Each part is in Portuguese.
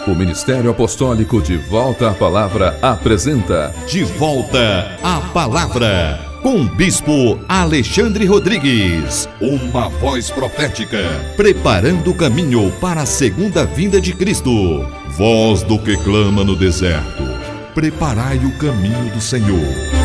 O Ministério Apostólico De Volta à Palavra apresenta De Volta à Palavra, com o Bispo Alexandre Rodrigues. Uma voz profética, preparando o caminho para a segunda vinda de Cristo. Voz do que clama no deserto, preparai o caminho do Senhor.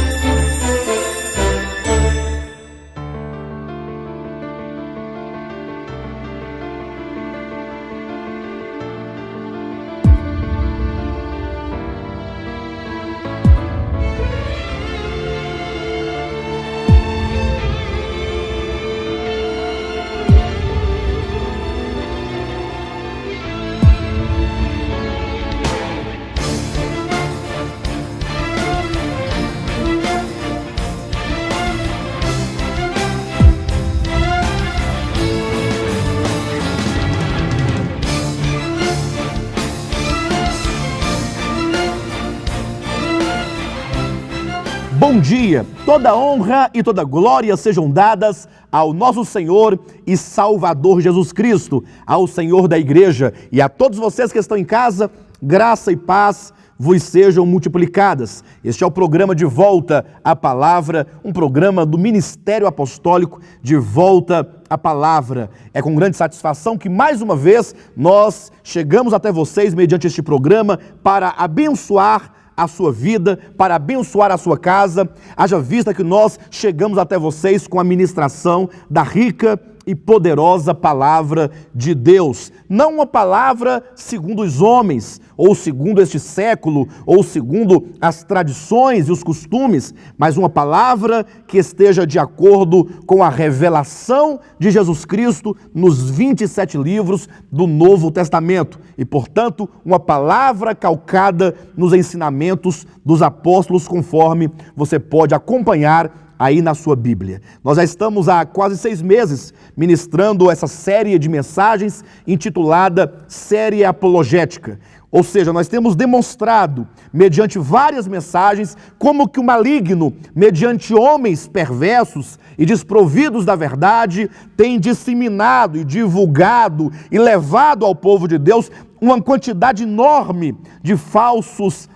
Bom dia, toda honra e toda glória sejam dadas ao nosso Senhor e Salvador Jesus Cristo, ao Senhor da Igreja e a todos vocês que estão em casa, graça e paz vos sejam multiplicadas. Este é o programa De Volta à Palavra, um programa do Ministério Apostólico De Volta à Palavra. É com grande satisfação que mais uma vez nós chegamos até vocês mediante este programa para abençoar a sua vida, para abençoar a sua casa, haja vista que nós chegamos até vocês com a ministração da rica e poderosa palavra de Deus. Não uma palavra segundo os homens, ou segundo este século, ou segundo as tradições e os costumes, mas uma palavra que esteja de acordo com a revelação de Jesus Cristo nos 27 livros do Novo Testamento. E, portanto, uma palavra calcada nos ensinamentos dos apóstolos, conforme você pode acompanhar aí na sua Bíblia. Nós já estamos há quase 6 meses ministrando essa série de mensagens intitulada Série Apologética. Ou seja, nós temos demonstrado, mediante várias mensagens, como que o maligno, mediante homens perversos e desprovidos da verdade, tem disseminado e divulgado e levado ao povo de Deus uma quantidade enorme de falsos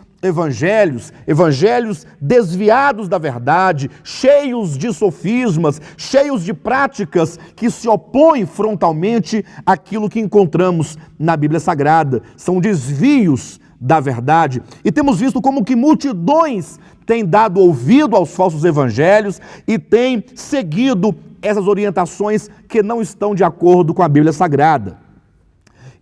evangelhos desviados da verdade, cheios de sofismas, cheios de práticas que se opõem frontalmente àquilo que encontramos na Bíblia Sagrada. São desvios da verdade. E temos visto como que multidões têm dado ouvido aos falsos evangelhos e têm seguido essas orientações que não estão de acordo com a Bíblia Sagrada.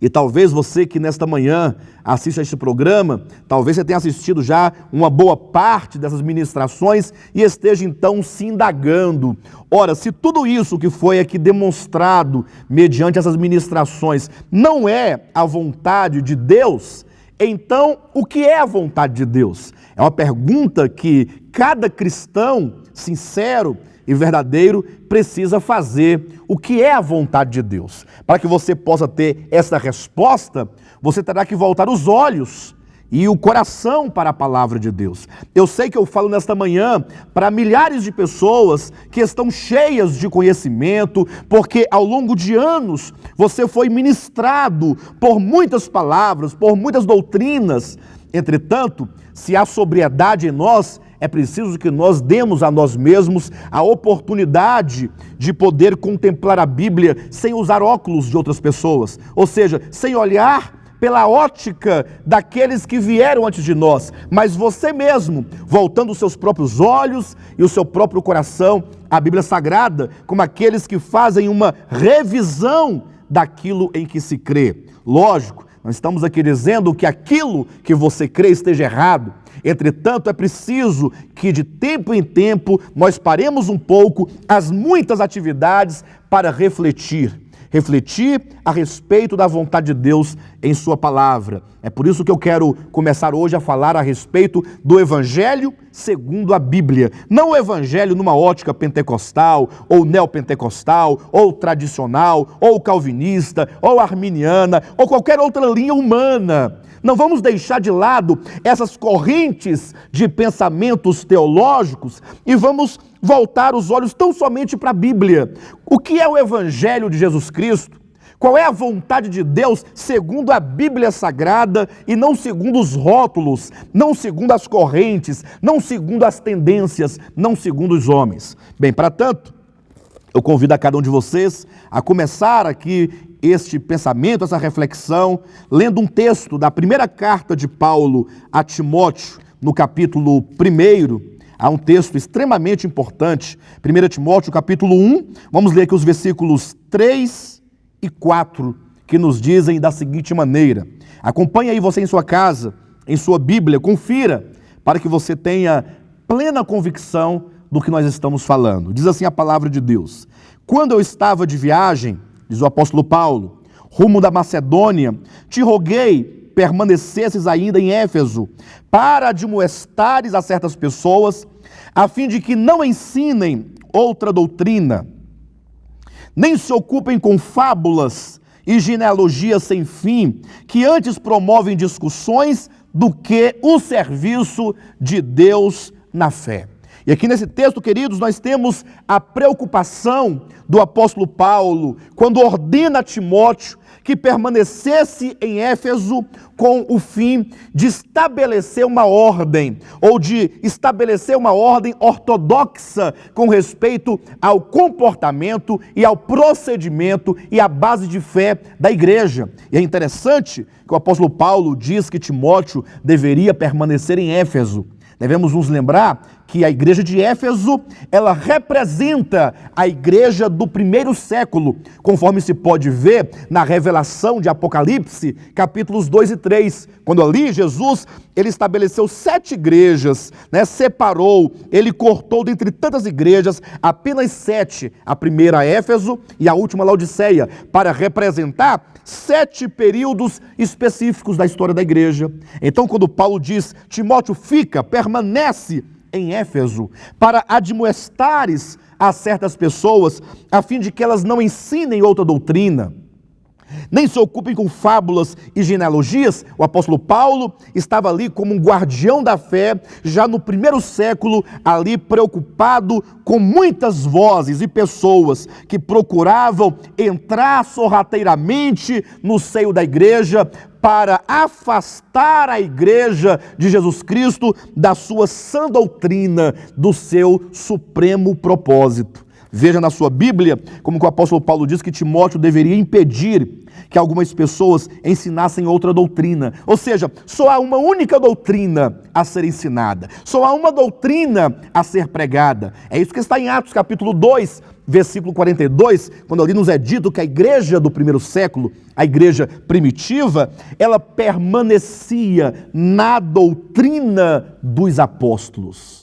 E talvez você que nesta manhã assiste a este programa, talvez você tenha assistido já uma boa parte dessas ministrações e esteja então se indagando. Ora, se tudo isso que foi aqui demonstrado mediante essas ministrações não é a vontade de Deus, então o que é a vontade de Deus? É uma pergunta que cada cristão sincero e verdadeiro precisa fazer. O que é a vontade de Deus? Para que você possa ter essa resposta, você terá que voltar os olhos e o coração para a palavra de Deus. Eu sei que eu falo nesta manhã para milhares de pessoas que estão cheias de conhecimento, porque ao longo de anos você foi ministrado por muitas palavras, por muitas doutrinas. Entretanto, se há sobriedade em nós, é preciso que nós demos a nós mesmos a oportunidade de poder contemplar a Bíblia sem usar óculos de outras pessoas, ou seja, sem olhar pela ótica daqueles que vieram antes de nós, mas você mesmo, voltando os seus próprios olhos e o seu próprio coração à Bíblia Sagrada, como aqueles que fazem uma revisão daquilo em que se crê. Lógico, não estamos aqui dizendo que aquilo que você crê esteja errado. Entretanto, é preciso que de tempo em tempo nós paremos um pouco as muitas atividades para refletir a respeito da vontade de Deus em sua palavra. É por isso que eu quero começar hoje a falar a respeito do Evangelho segundo a Bíblia. Não o Evangelho numa ótica pentecostal, ou neopentecostal, ou tradicional, ou calvinista, ou arminiana, ou qualquer outra linha humana. Não vamos deixar de lado essas correntes de pensamentos teológicos e vamos voltar os olhos tão somente para a Bíblia. O que é o Evangelho de Jesus Cristo? Qual é a vontade de Deus segundo a Bíblia Sagrada e não segundo os rótulos, não segundo as correntes, não segundo as tendências, não segundo os homens. Bem, para tanto, eu convido a cada um de vocês a começar aqui este pensamento, essa reflexão, lendo um texto da primeira carta de Paulo a Timóteo, no capítulo 1. Há um texto extremamente importante, 1 Timóteo, capítulo 1, vamos ler aqui os versículos 3 e 4, que nos dizem da seguinte maneira. Acompanhe aí você em sua casa, em sua Bíblia, confira, para que você tenha plena convicção do que nós estamos falando. Diz assim a palavra de Deus: quando eu estava de viagem, diz o apóstolo Paulo, rumo da Macedônia, te roguei permanecesses ainda em Éfeso, para admoestares a certas pessoas, a fim de que não ensinem outra doutrina, nem se ocupem com fábulas e genealogias sem fim, que antes promovem discussões do que o serviço de Deus na fé. E aqui nesse texto, queridos, nós temos a preocupação do apóstolo Paulo, quando ordena a Timóteo que permanecesse em Éfeso com o fim de estabelecer uma ordem, ou de estabelecer uma ordem ortodoxa com respeito ao comportamento e ao procedimento e à base de fé da igreja. E é interessante que o apóstolo Paulo diz que Timóteo deveria permanecer em Éfeso. Devemos nos lembrar que a igreja de Éfeso, ela representa a igreja do primeiro século, conforme se pode ver na revelação de Apocalipse, capítulos 2 e 3, quando ali Jesus, ele estabeleceu 7 igrejas, separou, ele cortou dentre tantas igrejas, apenas 7, a primeira Éfeso e a última Laodiceia, para representar 7 períodos específicos da história da igreja. Então, quando Paulo diz, Timóteo, permanece em Éfeso, para admoestares a certas pessoas, a fim de que elas não ensinem outra doutrina, nem se ocupem com fábulas e genealogias. O apóstolo Paulo estava ali como um guardião da fé, já no primeiro século, ali preocupado com muitas vozes e pessoas que procuravam entrar sorrateiramente no seio da igreja para afastar a igreja de Jesus Cristo da sua sã doutrina, do seu supremo propósito. Veja na sua Bíblia como que o apóstolo Paulo diz que Timóteo deveria impedir que algumas pessoas ensinassem outra doutrina. Ou seja, só há uma única doutrina a ser ensinada. Só há uma doutrina a ser pregada. É isso que está em Atos capítulo 2, versículo 42, quando ali nos é dito que a igreja do primeiro século, a igreja primitiva, ela permanecia na doutrina dos apóstolos.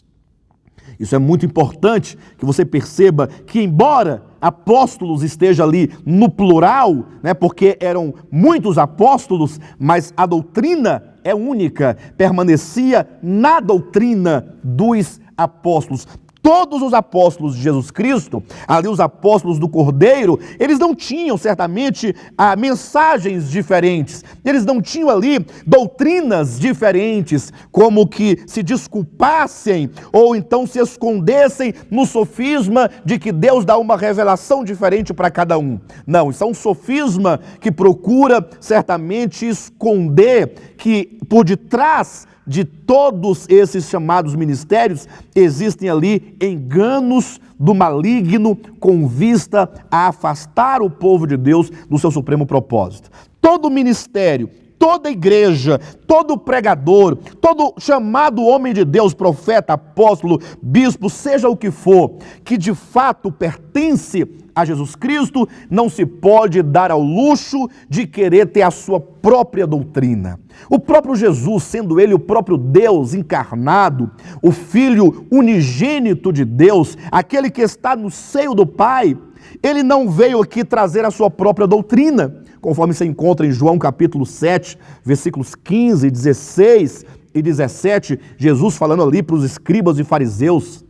Isso é muito importante que você perceba que, embora apóstolos esteja ali no plural, porque eram muitos apóstolos, mas a doutrina é única, permanecia na doutrina dos apóstolos. Todos os apóstolos de Jesus Cristo, ali os apóstolos do Cordeiro, eles não tinham certamente mensagens diferentes, eles não tinham ali doutrinas diferentes, como que se desculpassem ou então se escondessem no sofisma de que Deus dá uma revelação diferente para cada um. Não, isso é um sofisma que procura certamente esconder que por detrás de todos esses chamados ministérios, existem ali enganos do maligno com vista a afastar o povo de Deus do seu supremo propósito. Todo ministério, toda igreja, todo pregador, todo chamado homem de Deus, profeta, apóstolo, bispo, seja o que for, que de fato pertence a Jesus Cristo, não se pode dar ao luxo de querer ter a sua própria doutrina. O próprio Jesus, sendo ele o próprio Deus encarnado, o Filho unigênito de Deus, aquele que está no seio do Pai, ele não veio aqui trazer a sua própria doutrina, conforme se encontra em João capítulo 7, versículos 15, 16 e 17, Jesus falando ali para os escribas e fariseus,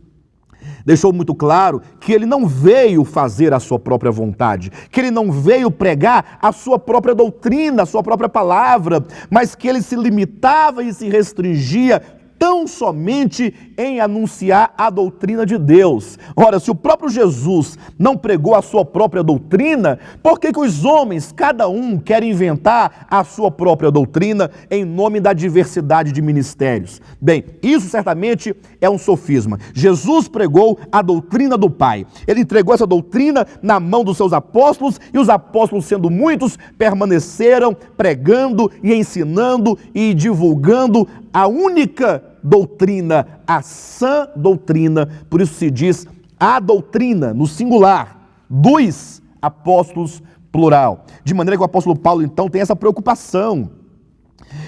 deixou muito claro que ele não veio fazer a sua própria vontade, que ele não veio pregar a sua própria doutrina, a sua própria palavra, mas que ele se limitava e se restringia tão somente em anunciar a doutrina de Deus. Ora, se o próprio Jesus não pregou a sua própria doutrina, por que os homens, cada um, quer inventar a sua própria doutrina em nome da diversidade de ministérios? Bem, isso certamente é um sofisma. Jesus pregou a doutrina do Pai. Ele entregou essa doutrina na mão dos seus apóstolos, e os apóstolos, sendo muitos, permaneceram pregando e ensinando e divulgando a única doutrina, a sã doutrina. Por isso se diz a doutrina, no singular, dos apóstolos, plural. De maneira que o apóstolo Paulo, então, tem essa preocupação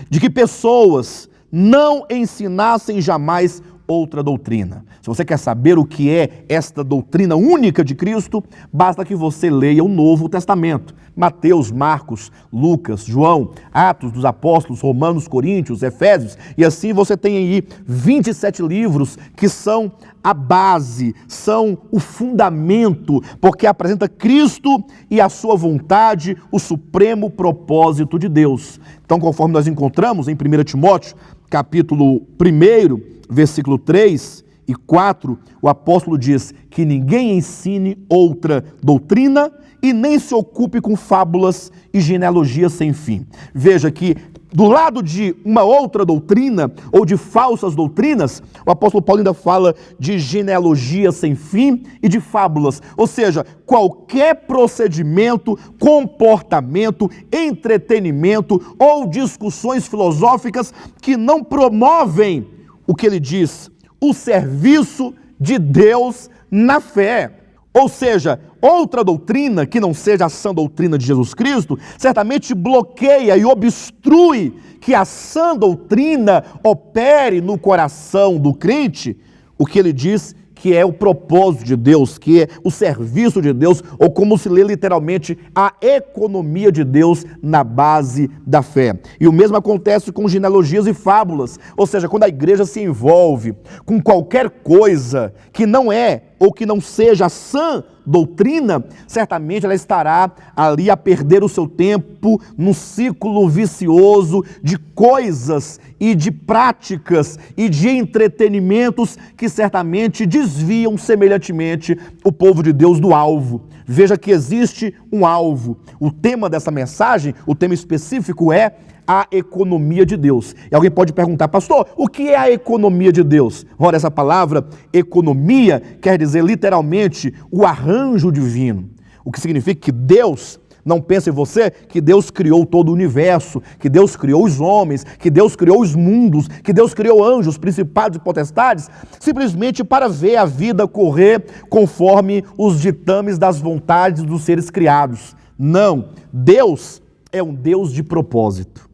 de que pessoas não ensinassem jamais outra doutrina. Se você quer saber o que é esta doutrina única de Cristo, basta que você leia o Novo Testamento. Mateus, Marcos, Lucas, João, Atos dos Apóstolos, Romanos, Coríntios, Efésios, e assim você tem aí 27 livros que são a base, são o fundamento, porque apresenta Cristo e a sua vontade, o supremo propósito de Deus. Então, conforme nós encontramos em 1 Timóteo, capítulo 1, versículo 3 e 4, o apóstolo diz que ninguém ensine outra doutrina e nem se ocupe com fábulas e genealogias sem fim. Veja que do lado de uma outra doutrina ou de falsas doutrinas, o apóstolo Paulo ainda fala de genealogia sem fim e de fábulas. Ou seja, qualquer procedimento, comportamento, entretenimento ou discussões filosóficas que não promovem o que ele diz, o serviço de Deus na fé. Ou seja, outra doutrina que não seja a sã doutrina de Jesus Cristo, certamente bloqueia e obstrui que a sã doutrina opere no coração do crente, o que ele diz que é o propósito de Deus, que é o serviço de Deus, ou como se lê literalmente, a economia de Deus na base da fé. E o mesmo acontece com genealogias e fábulas, ou seja, quando a igreja se envolve com qualquer coisa que não é ou que não seja sã doutrina, certamente ela estará ali a perder o seu tempo num ciclo vicioso de coisas e de práticas e de entretenimentos que certamente desviam semelhantemente o povo de Deus do alvo. Veja que existe um alvo. O tema dessa mensagem, o tema específico é a economia de Deus. E alguém pode perguntar, pastor, o que é a economia de Deus? Ora, essa palavra economia quer dizer literalmente o arranjo divino. O que significa que Deus, não pense você que Deus criou todo o universo, que Deus criou os homens, que Deus criou os mundos, que Deus criou anjos, principados e potestades, simplesmente para ver a vida correr conforme os ditames das vontades dos seres criados. Não, Deus é um Deus de propósito.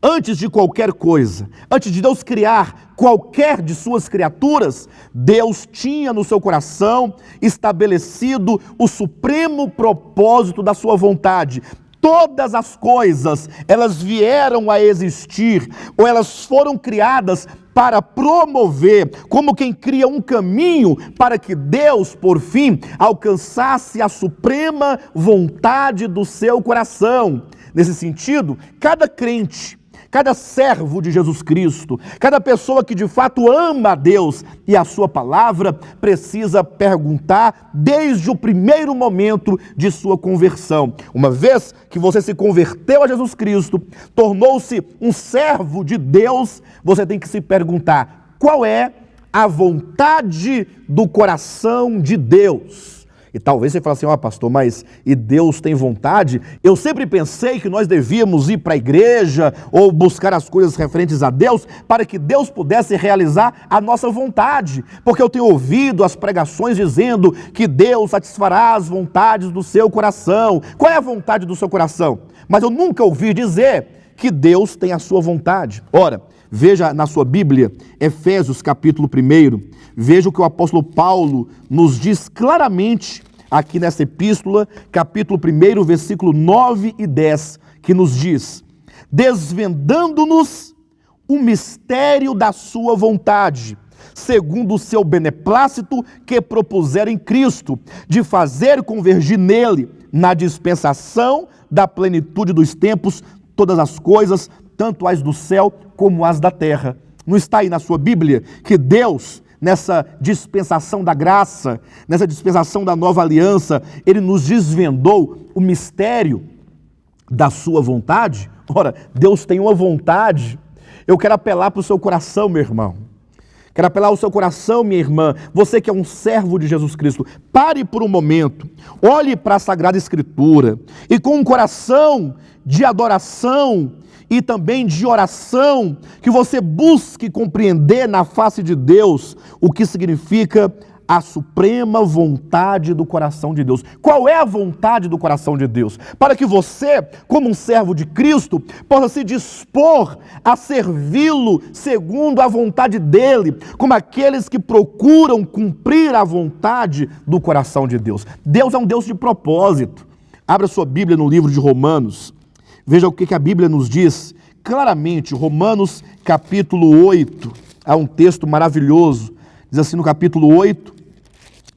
Antes de qualquer coisa, antes de Deus criar qualquer de suas criaturas, Deus tinha no seu coração estabelecido o supremo propósito da sua vontade. Todas as coisas, elas vieram a existir, ou elas foram criadas para promover, como quem cria um caminho para que Deus, por fim, alcançasse a suprema vontade do seu coração. Nesse sentido, cada crente, cada servo de Jesus Cristo, cada pessoa que de fato ama a Deus e a sua palavra, precisa perguntar desde o primeiro momento de sua conversão. Uma vez que você se converteu a Jesus Cristo, tornou-se um servo de Deus, você tem que se perguntar: qual é a vontade do coração de Deus? E talvez você fale assim, pastor, mas e Deus tem vontade? Eu sempre pensei que nós devíamos ir para a igreja ou buscar as coisas referentes a Deus para que Deus pudesse realizar a nossa vontade. Porque eu tenho ouvido as pregações dizendo que Deus satisfará as vontades do seu coração. Qual é a vontade do seu coração? Mas eu nunca ouvi dizer que Deus tem a sua vontade. Ora, veja na sua Bíblia, Efésios capítulo 1, veja o que o apóstolo Paulo nos diz claramente aqui nessa epístola, capítulo 1, versículo 9 e 10, que nos diz: desvendando-nos o mistério da sua vontade, segundo o seu beneplácito que propuseram em Cristo, de fazer convergir nele, na dispensação da plenitude dos tempos, todas as coisas, tanto as do céu como as da terra. Não está aí na sua Bíblia que Deus, nessa dispensação da graça, nessa dispensação da nova aliança, Ele nos desvendou o mistério da sua vontade? Ora, Deus tem uma vontade. Eu quero apelar para o seu coração, meu irmão. Quero apelar ao seu coração, minha irmã. Você que é um servo de Jesus Cristo, pare por um momento, olhe para a Sagrada Escritura e com um coração de adoração e também de oração, que você busque compreender na face de Deus o que significa a suprema vontade do coração de Deus. Qual é a vontade do coração de Deus? Para que você, como um servo de Cristo, possa se dispor a servi-lo segundo a vontade dele, como aqueles que procuram cumprir a vontade do coração de Deus. Deus é um Deus de propósito. Abra sua Bíblia no livro de Romanos. Veja o que a Bíblia nos diz claramente. Romanos capítulo 8. Há um texto maravilhoso. Diz assim no capítulo 8,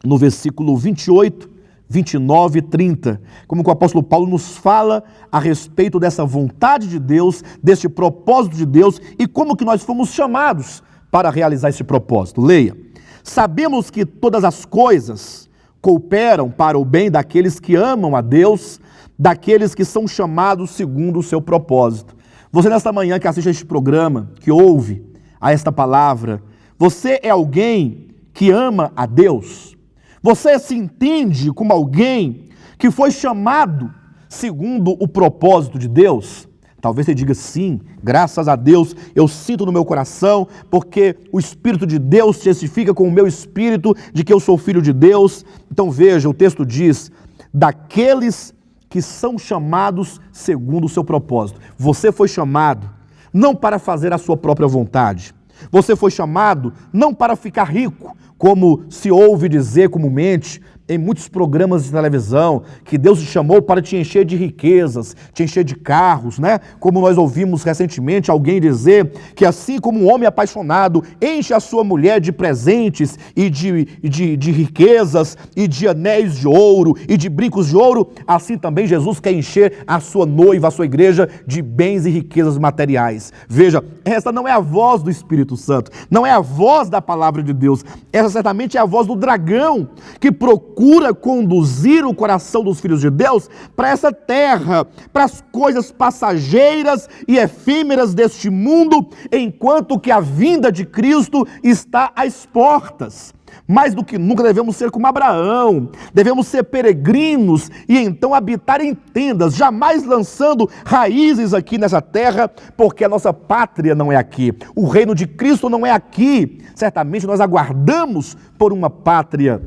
no versículo 28, 29 e 30, como que o apóstolo Paulo nos fala a respeito dessa vontade de Deus, deste propósito de Deus e como que nós fomos chamados para realizar esse propósito. Leia. Sabemos que todas as coisas cooperam para o bem daqueles que amam a Deus, daqueles que são chamados segundo o seu propósito. Você nesta manhã que assiste a este programa, que ouve a esta palavra, você é alguém que ama a Deus? Você se entende como alguém que foi chamado segundo o propósito de Deus? Talvez você diga sim, graças a Deus, eu sinto no meu coração, porque o Espírito de Deus testifica com o meu espírito de que eu sou filho de Deus. Então veja, o texto diz, daqueles que são chamados segundo o seu propósito. Você foi chamado não para fazer a sua própria vontade. Você foi chamado não para ficar rico, como se ouve dizer comumente em muitos programas de televisão, que Deus te chamou para te encher de riquezas, te encher de carros, né? Como nós ouvimos recentemente alguém dizer que assim como um homem apaixonado enche a sua mulher de presentes e de riquezas e de anéis de ouro e de brincos de ouro, assim também Jesus quer encher a sua noiva, a sua igreja, de bens e riquezas materiais. Veja, essa não é a voz do Espírito Santo, não é a voz da palavra de Deus, essa certamente é a voz do dragão que procura conduzir o coração dos filhos de Deus para essa terra, para as coisas passageiras e efêmeras deste mundo, enquanto que a vinda de Cristo está às portas. Mais do que nunca devemos ser como Abraão, devemos ser peregrinos e então habitar em tendas, jamais lançando raízes aqui nessa terra, porque a nossa pátria não é aqui, o reino de Cristo não é aqui. Certamente nós aguardamos por uma pátria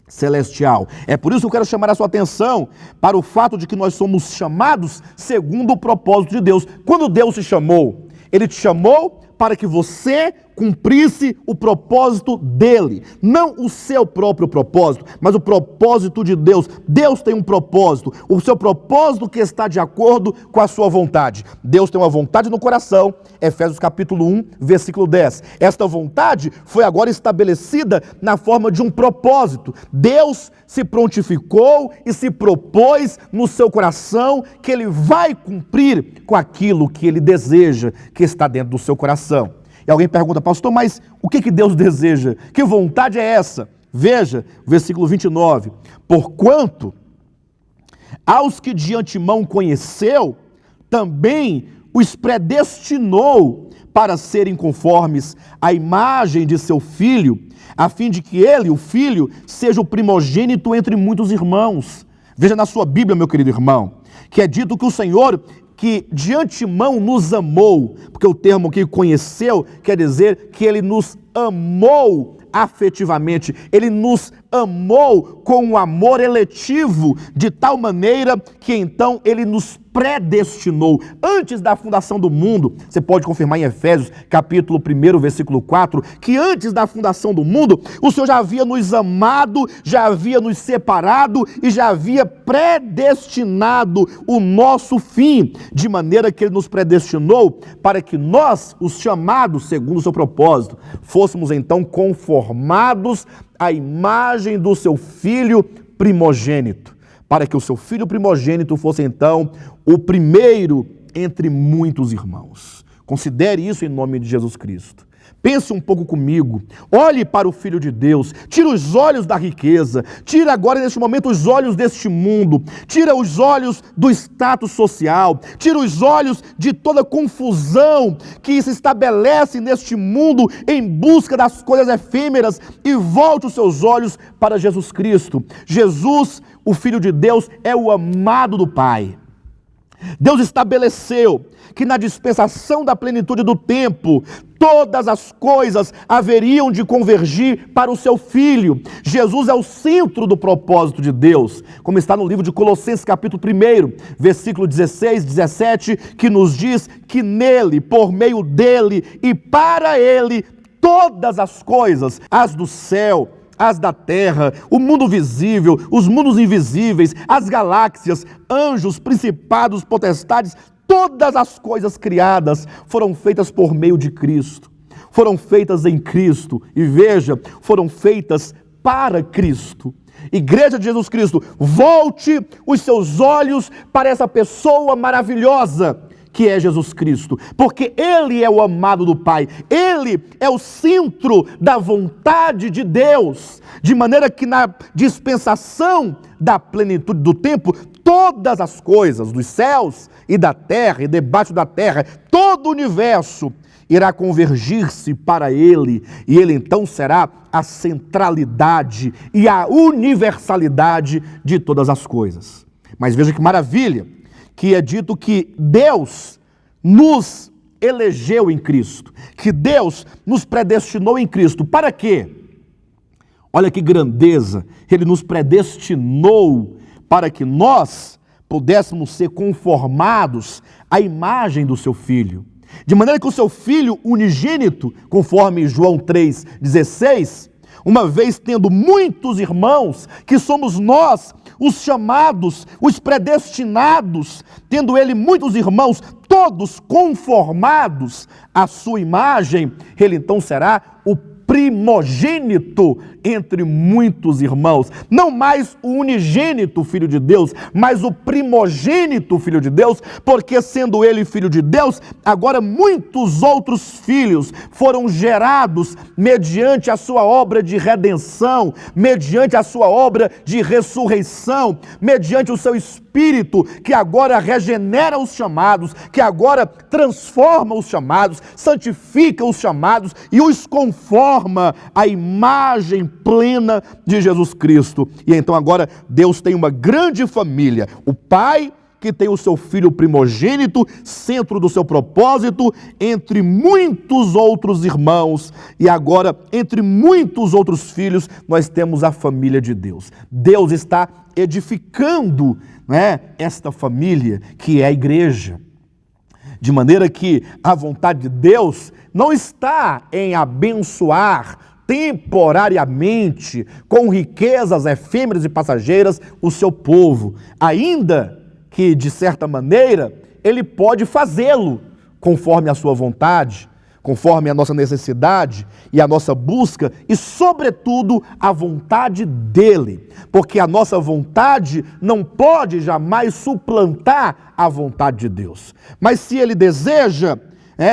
celestial. É por isso que eu quero chamar a sua atenção para o fato de que nós somos chamados segundo o propósito de Deus. Quando Deus te chamou, Ele te chamou para que você cumprisse o propósito dele, não o seu próprio propósito, mas o propósito de Deus. Deus tem um propósito, o seu propósito que está de acordo com a sua vontade. Deus tem uma vontade no coração, Efésios capítulo 1, versículo 10. Esta vontade foi agora estabelecida na forma de um propósito. Deus se prontificou e se propôs no seu coração que ele vai cumprir com aquilo que ele deseja, que está dentro do seu coração. E alguém pergunta, pastor, mas o que Deus deseja? Que vontade é essa? Veja, versículo 29. Porquanto aos que de antemão conheceu, também os predestinou para serem conformes à imagem de seu Filho, a fim de que ele, o Filho, seja o primogênito entre muitos irmãos. Veja na sua Bíblia, meu querido irmão, que é dito que o Senhor, que de antemão nos amou, porque o termo que conheceu quer dizer que ele nos amou afetivamente, ele nos amou com um amor eletivo, de tal maneira que então ele nos predestinou antes da fundação do mundo. Você pode confirmar em Efésios capítulo 1, versículo 4, que antes da fundação do mundo, o Senhor já havia nos amado, já havia nos separado e já havia predestinado o nosso fim, de maneira que ele nos predestinou para que nós, os chamados segundo o seu propósito, fôssemos então conformados à imagem do seu Filho primogênito, para que o seu Filho primogênito fosse então o primeiro entre muitos irmãos. Considere isso em nome de Jesus Cristo. Pense um pouco comigo, olhe para o Filho de Deus, tira os olhos da riqueza, tira agora neste momento os olhos deste mundo, tira os olhos do status social, tira os olhos de toda confusão que se estabelece neste mundo em busca das coisas efêmeras e volte os seus olhos para Jesus Cristo. Jesus, o Filho de Deus, é o amado do Pai. Deus estabeleceu que na dispensação da plenitude do tempo, todas as coisas haveriam de convergir para o seu Filho. Jesus é o centro do propósito de Deus, como está no livro de Colossenses capítulo 1, versículo 16, 17, que nos diz que nele, por meio dele e para ele, todas as coisas, as do céu, as da terra, o mundo visível, os mundos invisíveis, as galáxias, anjos, principados, potestades, todas as coisas criadas foram feitas por meio de Cristo, foram feitas em Cristo e veja, foram feitas para Cristo. Igreja de Jesus Cristo, volte os seus olhos para essa pessoa maravilhosa que é Jesus Cristo, porque Ele é o amado do Pai, Ele é o centro da vontade de Deus, de maneira que na dispensação da plenitude do tempo, todas as coisas dos céus e da terra e debaixo da terra, todo o universo irá convergir-se para Ele, e Ele então será a centralidade e a universalidade de todas as coisas. Mas veja que maravilha, que é dito que Deus nos elegeu em Cristo, que Deus nos predestinou em Cristo. Para quê? Olha que grandeza, Ele nos predestinou para que nós pudéssemos ser conformados à imagem do seu Filho. De maneira que o seu Filho unigênito, conforme João 3,16, uma vez tendo muitos irmãos, que somos nós, os chamados, os predestinados, tendo ele muitos irmãos, todos conformados à sua imagem, ele então será o primogênito entre muitos irmãos, não mais o unigênito Filho de Deus, mas o primogênito Filho de Deus, porque sendo ele Filho de Deus, agora muitos outros filhos foram gerados mediante a sua obra de redenção, mediante a sua obra de ressurreição, mediante o seu Espírito, que agora regenera os chamados, que agora transforma os chamados, santifica os chamados e os conforma à imagem plena de Jesus Cristo. E então agora Deus tem uma grande família, o Pai que tem o seu Filho primogênito, centro do seu propósito, entre muitos outros irmãos, e agora entre muitos outros filhos nós temos a família de Deus. Deus está edificando, esta família que é a igreja, de maneira que a vontade de Deus não está em abençoar temporariamente, com riquezas efêmeras e passageiras, o seu povo, ainda que, de certa maneira, Ele pode fazê-lo conforme a sua vontade, conforme a nossa necessidade e a nossa busca e, sobretudo, a vontade dEle, porque a nossa vontade não pode jamais suplantar a vontade de Deus. Mas se Ele deseja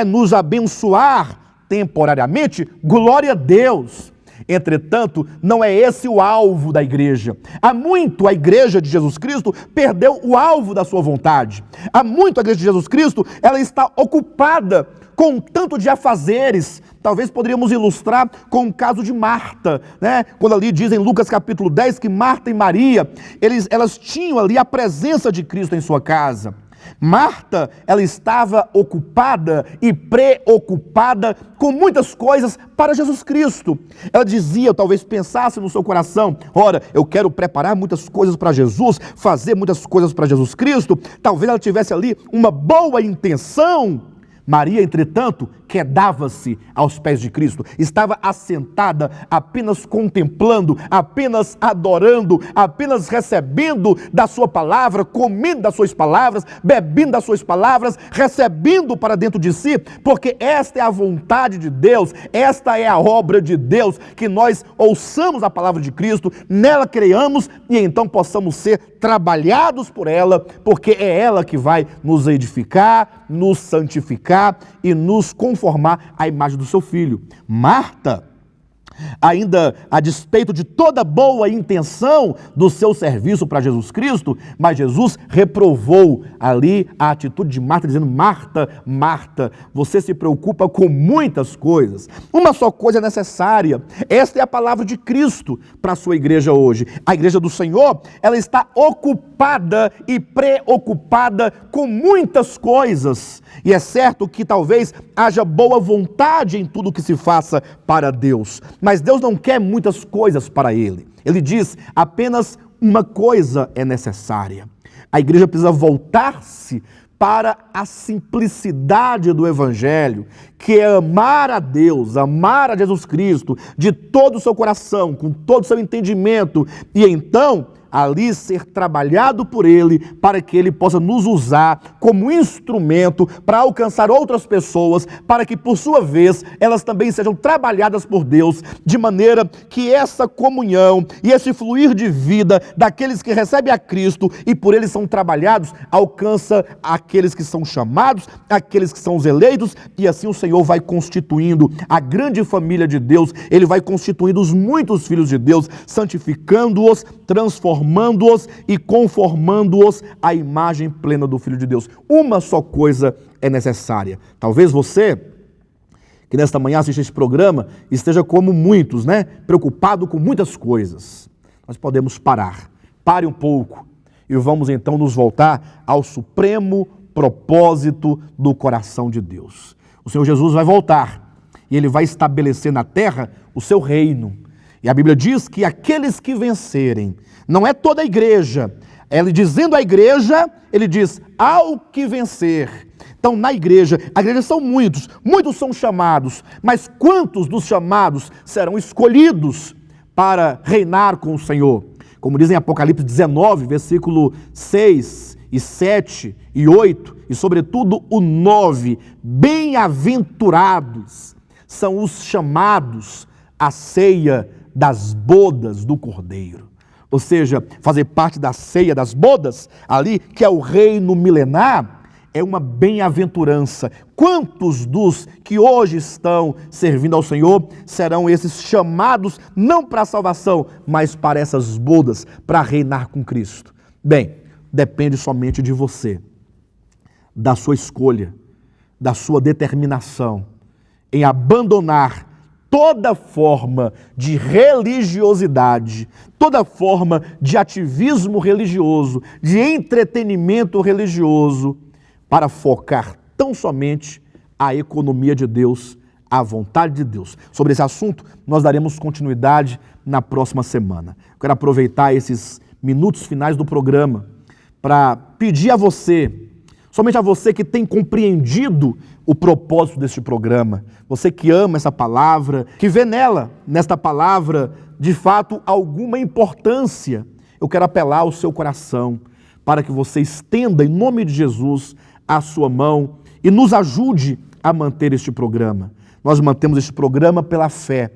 nos abençoar temporariamente, glória a Deus. Entretanto, não é esse o alvo da igreja. Há muito a igreja de Jesus Cristo perdeu o alvo da sua vontade. Há muito a igreja de Jesus Cristo, ela está ocupada com um tanto de afazeres. Talvez poderíamos ilustrar com o caso de Marta, quando ali diz em Lucas capítulo 10 que Marta e Maria, elas tinham ali a presença de Cristo em sua casa. Marta, ela estava ocupada e preocupada com muitas coisas para Jesus Cristo. Ela dizia, talvez pensasse no seu coração, ora, eu quero preparar muitas coisas para Jesus, fazer muitas coisas para Jesus Cristo. Talvez ela tivesse ali uma boa intenção. Maria, entretanto, quedava-se aos pés de Cristo, estava assentada, apenas contemplando, apenas adorando, apenas recebendo da sua palavra, comendo das suas palavras, bebendo das suas palavras, recebendo para dentro de si, porque esta é a vontade de Deus, esta é a obra de Deus, que nós ouçamos a palavra de Cristo, nela creiamos e então possamos ser trabalhados por ela, porque é ela que vai nos edificar, nos santificar, santificar e nos conformar à imagem do seu Filho. Marta, ainda a despeito de toda boa intenção do seu serviço para Jesus Cristo, mas Jesus reprovou ali a atitude de Marta, dizendo: Marta, Marta, você se preocupa com muitas coisas, uma só coisa é necessária. Esta é a palavra de Cristo para a sua igreja hoje. A igreja do Senhor, ela está ocupada e preocupada com muitas coisas, e é certo que talvez haja boa vontade em tudo que se faça para Deus, mas Deus não quer muitas coisas para Ele. Ele diz: apenas uma coisa é necessária. A igreja precisa voltar-se para a simplicidade do Evangelho, que é amar a Deus, amar a Jesus Cristo de todo o seu coração, com todo o seu entendimento, e então ali ser trabalhado por Ele, para que Ele possa nos usar como instrumento para alcançar outras pessoas, para que por sua vez elas também sejam trabalhadas por Deus, de maneira que essa comunhão e esse fluir de vida daqueles que recebem a Cristo e por Ele são trabalhados, alcança aqueles que são chamados, aqueles que são os eleitos, e assim o Senhor vai constituindo a grande família de Deus, Ele vai constituindo os muitos filhos de Deus, santificando-os, transformando-os e conformando-os à imagem plena do Filho de Deus. Uma só coisa é necessária. Talvez você, que nesta manhã assiste esse programa, esteja como muitos, preocupado com muitas coisas. Nós podemos parar. Pare um pouco e vamos então nos voltar ao supremo propósito do coração de Deus. O Senhor Jesus vai voltar e Ele vai estabelecer na terra o seu reino. E a Bíblia diz que aqueles que vencerem, não é toda a igreja, ele dizendo à igreja, ele diz: ao que vencer. Então na igreja, a igreja são muitos são chamados, mas quantos dos chamados serão escolhidos para reinar com o Senhor? Como diz em Apocalipse 19, versículo 6 e 7 e 8, e sobretudo o 9, bem-aventurados são os chamados à ceia das bodas do Cordeiro. Ou seja, fazer parte da ceia das bodas, ali, que é o reino milenar, é uma bem-aventurança. Quantos dos que hoje estão servindo ao Senhor serão esses chamados, não para a salvação, mas para essas bodas, para reinar com Cristo? Bem, depende somente de você, da sua escolha, da sua determinação em abandonar toda forma de religiosidade, toda forma de ativismo religioso, de entretenimento religioso, para focar tão somente a economia de Deus, a vontade de Deus. Sobre esse assunto, nós daremos continuidade na próxima semana. Quero aproveitar esses minutos finais do programa para pedir a você, somente a você que tem compreendido o propósito deste programa, você que ama essa palavra, que vê nesta palavra, de fato, alguma importância, eu quero apelar ao seu coração para que você estenda, em nome de Jesus, a sua mão e nos ajude a manter este programa. Nós mantemos este programa pela fé,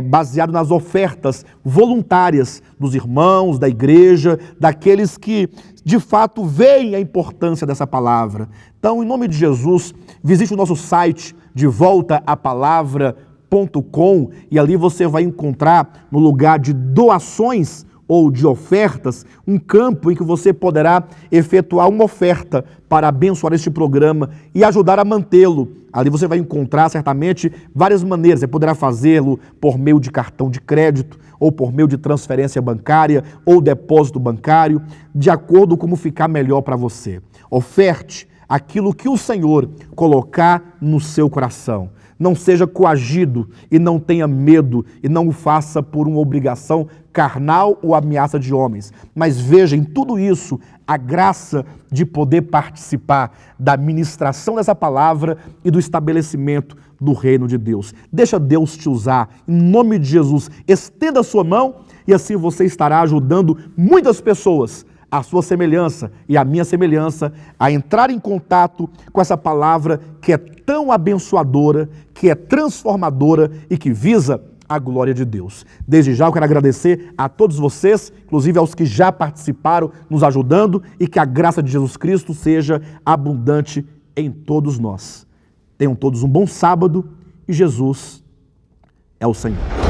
baseado nas ofertas voluntárias dos irmãos, da igreja, daqueles que de fato veem a importância dessa palavra. Então, em nome de Jesus, visite o nosso site devoltaapalavra.com e ali você vai encontrar, no lugar de doações ou de ofertas, um campo em que você poderá efetuar uma oferta para abençoar este programa e ajudar a mantê-lo. Ali você vai encontrar certamente várias maneiras. Você poderá fazê-lo por meio de cartão de crédito, ou por meio de transferência bancária, ou depósito bancário, de acordo com como ficar melhor para você. Oferte aquilo que o Senhor colocar no seu coração. Não seja coagido e não tenha medo e não o faça por uma obrigação carnal ou ameaça de homens. Mas veja em tudo isso a graça de poder participar da ministração dessa palavra e do estabelecimento do reino de Deus. Deixa Deus te usar, em nome de Jesus. Estenda a sua mão e assim você estará ajudando muitas pessoas, a sua semelhança e a minha semelhança, a entrar em contato com essa palavra que é tão abençoadora, que é transformadora e que visa a glória de Deus. Desde já eu quero agradecer a todos vocês, inclusive aos que já participaram, nos ajudando, e que a graça de Jesus Cristo seja abundante em todos nós. Tenham todos um bom sábado e Jesus é o Senhor.